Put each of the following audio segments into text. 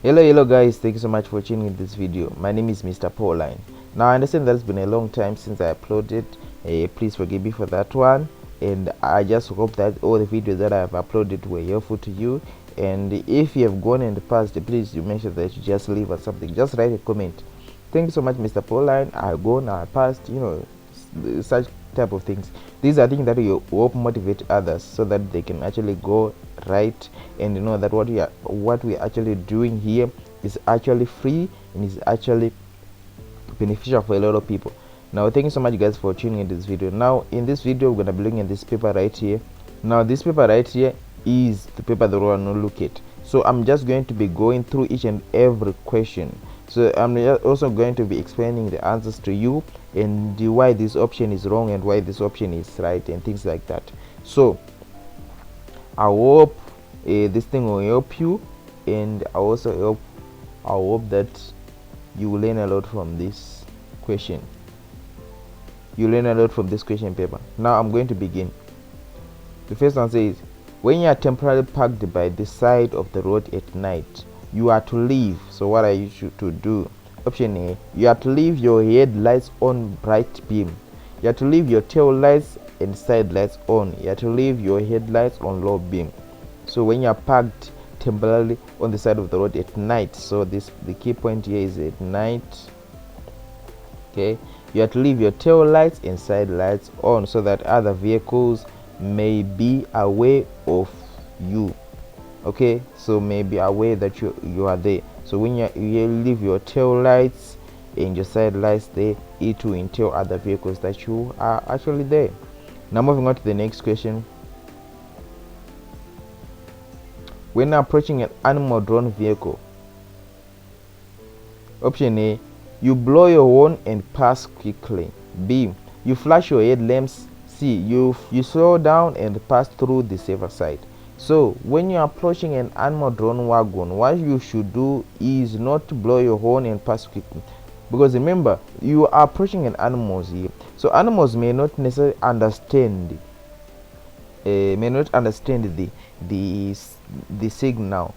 Hello guys, thank you so much for tuning in this video. My name is Mr. Pauline. Now I understand that it's been a long time since I uploaded. Please forgive me for that one, and I just hope that all the videos that I have uploaded were helpful to you. And if you have gone in the past, please do make sure that you just leave us something, just write a comment. Thank you so much, Mr. Pauline. I've gone, I passed, such type of things. These are things that you hope motivate others so that they can actually go right and know that what we're actually doing here is actually free and is actually beneficial for a lot of people. Now thank you so much guys for tuning in this video. Now in this video we're gonna be looking at this paper right here. Now this paper right here is the paper that we're gonna look at. So I'm just going to be going through each and every question. So I'm also going to be explaining the answers to you and why this option is wrong and why this option is right and things like that. So I hope this thing will help you, and I hope that you will learn a lot from this question. You learn a lot from this question paper. Now I'm going to begin. The first one says, when you are temporarily parked by the side of the road at night, you are to leave. So what are you to do? Option A, you have to leave your headlights on bright beam. You have to leave your tail lights and side lights on. You have to leave your headlights on low beam. So when you are parked temporarily on the side of the road at night, so the key point here is at night. Okay, you have to leave your tail lights and side lights on so that other vehicles may be aware of you. Okay, so may be aware that you are there. So when you leave your tail lights and your side lights there, it will entail other vehicles that you are actually there. Now moving on to the next question. When approaching an animal drawn vehicle, option A, you blow your horn and pass quickly. B, you flash your headlamps. C, you slow down and pass through the safer side. So when you're approaching an animal drawn wagon, what you should do is not to blow your horn and pass quickly, because remember you are approaching an animal here, so animals may not necessarily understand the signal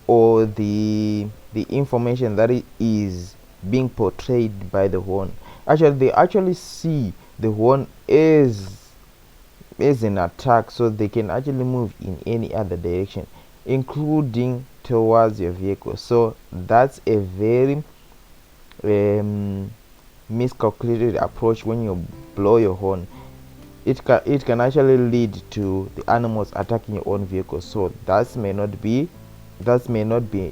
or the information that is being portrayed by the horn. Actually they actually see the horn as an attack, so they can actually move in any other direction, including towards your vehicle. So that's a very miscalculated approach. When you blow your horn, it can actually lead to the animals attacking your own vehicle. So that may not be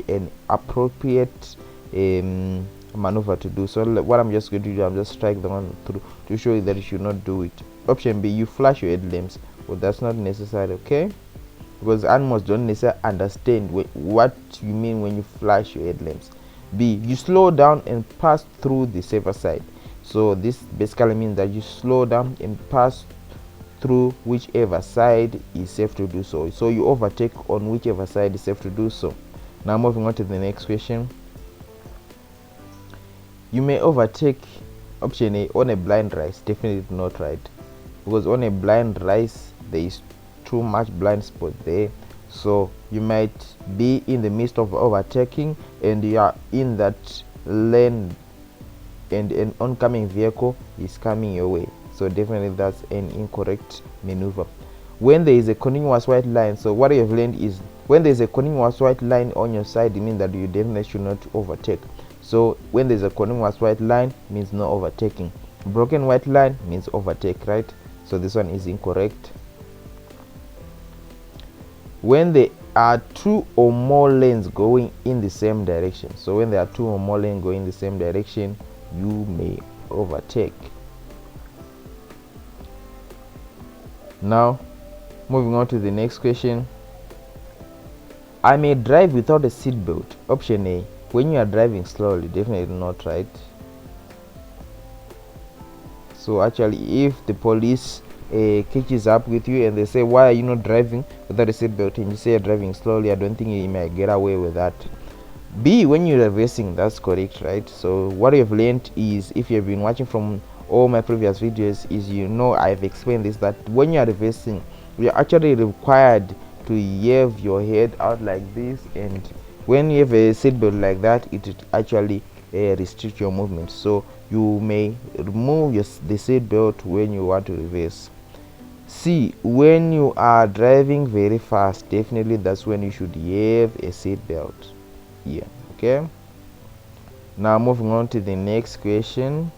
an appropriate maneuver to do. So what I'm just going to do, I'm just strike the one through to show you that you should not do it. Option B, you flash your headlamps. Well, that's not necessary, okay, because animals don't necessarily understand what you mean when you flash your headlamps. B, you slow down and pass through the safer side. So this basically means that you slow down and pass through whichever side is safe to do so. So you overtake on whichever side is safe to do so. Now moving on to the next question. You may overtake, option A, on a blind race. Definitely not right, because on a blind race there is too much blind spot there. So you might be in the midst of overtaking and you are in that lane and an oncoming vehicle is coming your way. So definitely that's an incorrect maneuver. When there is a continuous white line, so what you have learned is when there is a continuous white line on your side, it means that you definitely should not overtake. So when there's a continuous white line, means no overtaking. Broken white line means overtake, right? So this one is incorrect. When there are two or more lanes going in the same direction, so when there are two or more lanes going in the same direction, you may overtake. Now moving on to the next question. I may drive without a seatbelt. Option A, when you are driving slowly. Definitely not right. So actually if the police catches up with you and they say, why are you not driving without a seatbelt, and you say you're driving slowly, I don't think you might get away with that. B, when you're reversing, that's correct, right? So what you've learned is, if you've been watching from all my previous videos, is I've explained this, that when you're reversing, you're actually required to have your head out like this and when you have a seatbelt like that, it actually restrict your movement, so you may remove the seatbelt when you want to reverse. C, when you are driving very fast, definitely that's when you should have a seatbelt here. Okay, now moving on to the next question.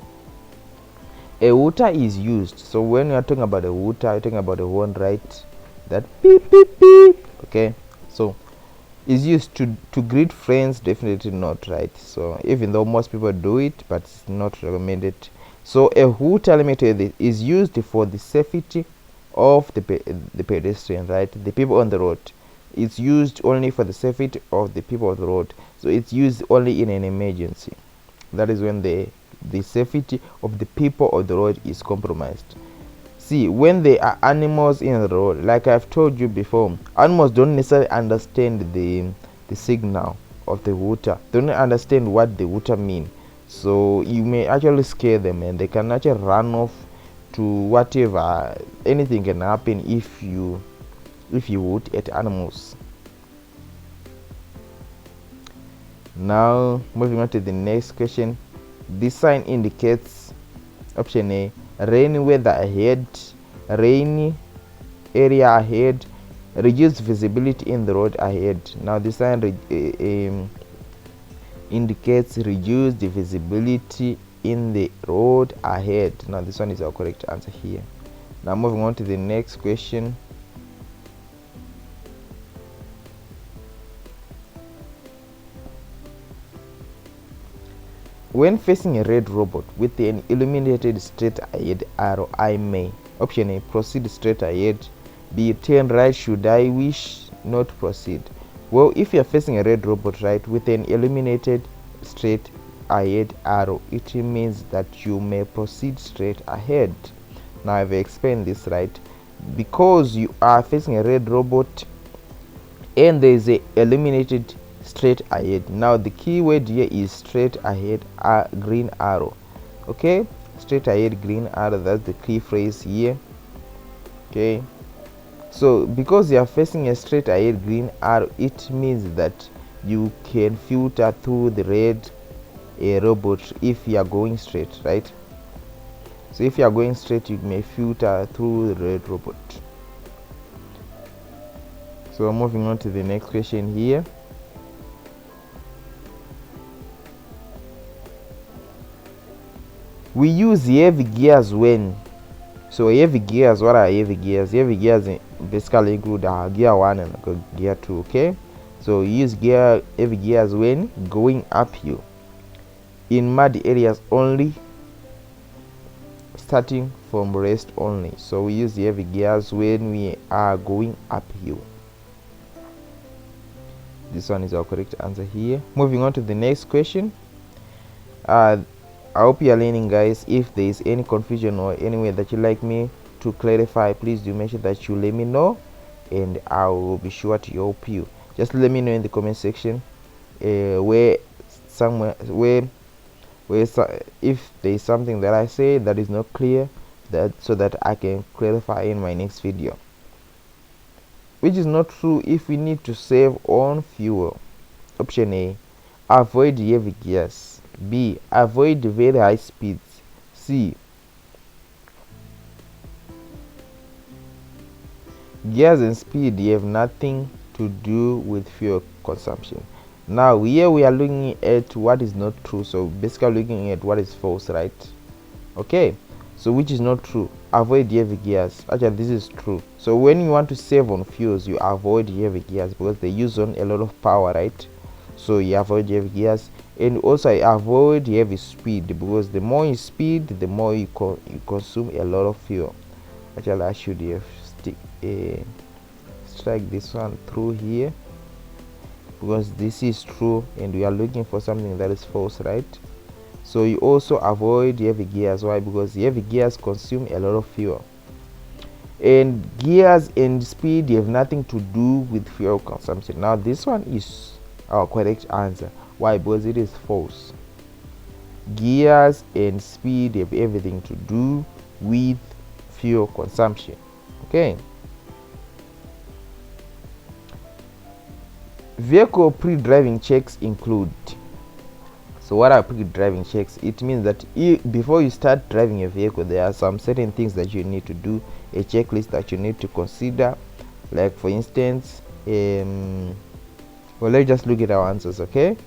A hooter is used, so when you are talking about a hooter, you're talking about a horn, right? That beep beep beep. Okay, so is used to greet friends, definitely not, right? So even though most people do it, but it's not recommended. So a hooter, let me tell you this, is used for the safety of the pedestrian, right? The people on the road. It's used only for the safety of the people on the road. So it's used only in an emergency. That is when the safety of the people on the road is compromised. See, when there are animals in the road, like I've told you before, animals don't necessarily understand the signal of the hooter. They don't understand what the hooter mean. So you may actually scare them, and they can actually run off to whatever. Anything can happen if you hoot at animals. Now moving on to the next question. This sign indicates option A, rainy weather ahead, rainy area ahead, reduced visibility in the road ahead. Now this sign indicates reduced visibility in the road ahead. Now this one is our correct answer here. Now moving on to the next question. When facing a red robot with an illuminated straight ahead arrow, I may option A, proceed straight ahead, B, turn right should I wish not proceed. Well, if you are facing a red robot, right, with an illuminated straight ahead arrow, it means that you may proceed straight ahead. Now I've explained this, right? Because you are facing a red robot and there is a illuminated straight ahead. Now the key word here is straight ahead, green arrow. Okay, straight ahead, green arrow, that's the key phrase here. Okay, so because you are facing a straight ahead green arrow, it means that you can filter through the red robot if you are going straight, right? So if you are going straight, you may filter through the red robot. So moving on to the next question here. We use heavy gears when. So heavy gears, what are heavy gears? Heavy gears basically include gear 1 and gear 2. Okay, so you use heavy gears when going uphill, in mud areas only, starting from rest only. So we use heavy gears when we are going uphill. This one is our correct answer here. Moving on to the next question. I hope you are learning, guys. If there is any confusion or anywhere that you like me to clarify, please do make sure that you let me know, and I will be sure to help you. Just let me know in the comment section if there is something that I say that is not clear, so that I can clarify in my next video. Which is not true if we need to save on fuel. Option A, avoid heavy gears. B, avoid very high speeds. C, gears and speed have nothing to do with fuel consumption. Now here we are looking at what is not true, so basically looking at what is false, right? Okay, so which is not true? Avoid heavy gears. Actually, this is true. So when you want to save on fuels, you avoid heavy gears because they use on a lot of power, right? So you avoid heavy gears, and also avoid heavy speed, because the more you speed, the more you consume a lot of fuel. Actually, I should have strike this one through here, because this is true and we are looking for something that is false, right? So you also avoid heavy gears. Why? Because heavy gears consume a lot of fuel, and gears and speed have nothing to do with fuel consumption. Now this one is our correct answer. Why? Because it is false. Gears and speed have everything to do with fuel consumption. Okay, Vehicle pre-driving checks include. So what are pre-driving checks? It means that before you start driving a vehicle, there are some certain things that you need to do, a checklist that you need to consider. Like for instance, well, let's just look at our answers. Okay,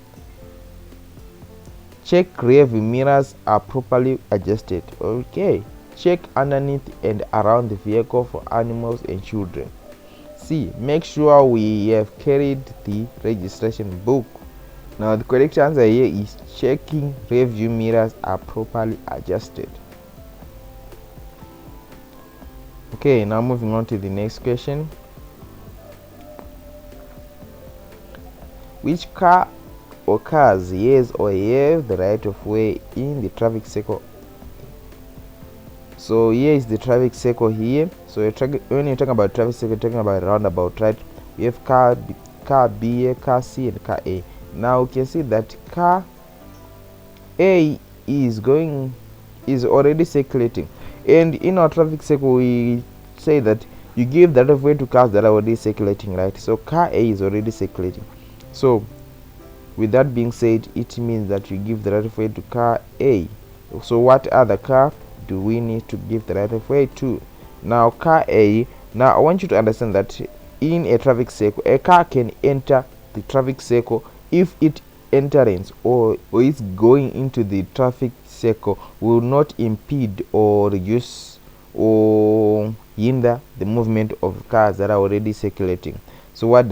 check rear view mirrors are properly adjusted. Okay, check underneath and around the vehicle for animals and children. C, make sure we have carried the registration book. Now the correct answer here is checking rear view mirrors are properly adjusted. Okay, now moving on to the next question. Which car or cars has or have the right of way in the traffic circle? So here is the traffic circle here. So when you're talking about traffic circle, you're talking about roundabout, right? We have car B, car C, and car A. Now you can see that car A is already circulating, and in our traffic circle we say that you give the right of way to cars that are already circulating, right? So car A is already circulating. So with that being said, it means that you give the right of way to car A. So what other car do we need to give the right of way to? Now car A. Now I want you to understand that in a traffic circle, a car can enter the traffic circle if it enters or is going into the traffic circle will not impede or reduce or hinder the movement of cars that are already circulating. So what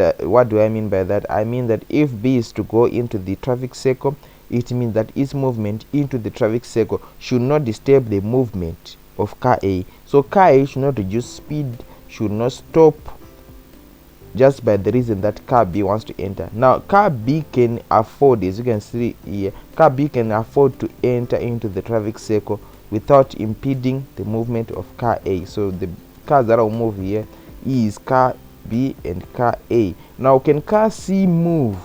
do I mean by that? I mean that if B is to go into the traffic circle, it means that its movement into the traffic circle should not disturb the movement of car A. So car A should not reduce speed, should not stop, just by the reason that car B wants to enter. Now car B can afford, as you can see here, car B can afford to enter into the traffic circle without impeding the movement of car A. So the cars that will move here is car B and car A. Now can car C move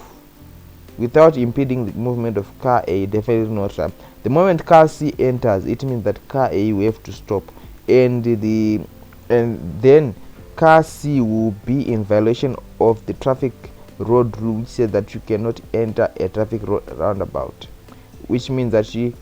without impeding the movement of car A? Definitely not. The moment car C enters, it means that car A will have to stop, and then car C will be in violation of the traffic road rule, which says that you cannot enter a traffic roundabout, which means that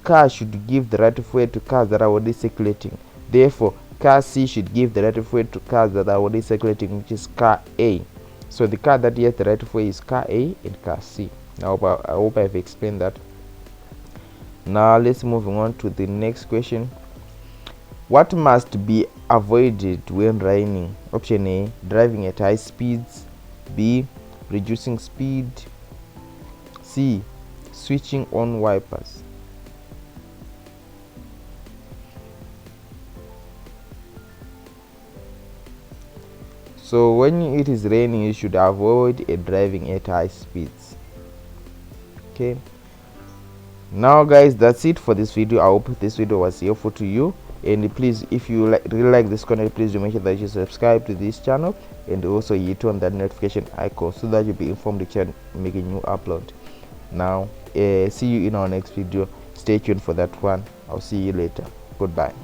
car should give the right of way to cars that are already circulating. Therefore car C should give the right of way to cars that are already circulating, which is car A. So the car that has the right of way is car A and car C. I hope I've explained that. Now let's move on to the next question. What must be avoided when raining? Option A, driving at high speeds. B, reducing speed. C, switching on wipers. So when it is raining, you should avoid driving at high speeds. Okay, now guys, that's it for this video. I hope this video was helpful to you, and please, if you really like this content, please do make sure that you subscribe to this channel and also hit on that notification icon so that you'll be informed each time I make a new upload. Now see you in our next video. Stay tuned for that one. I'll see you later. Goodbye.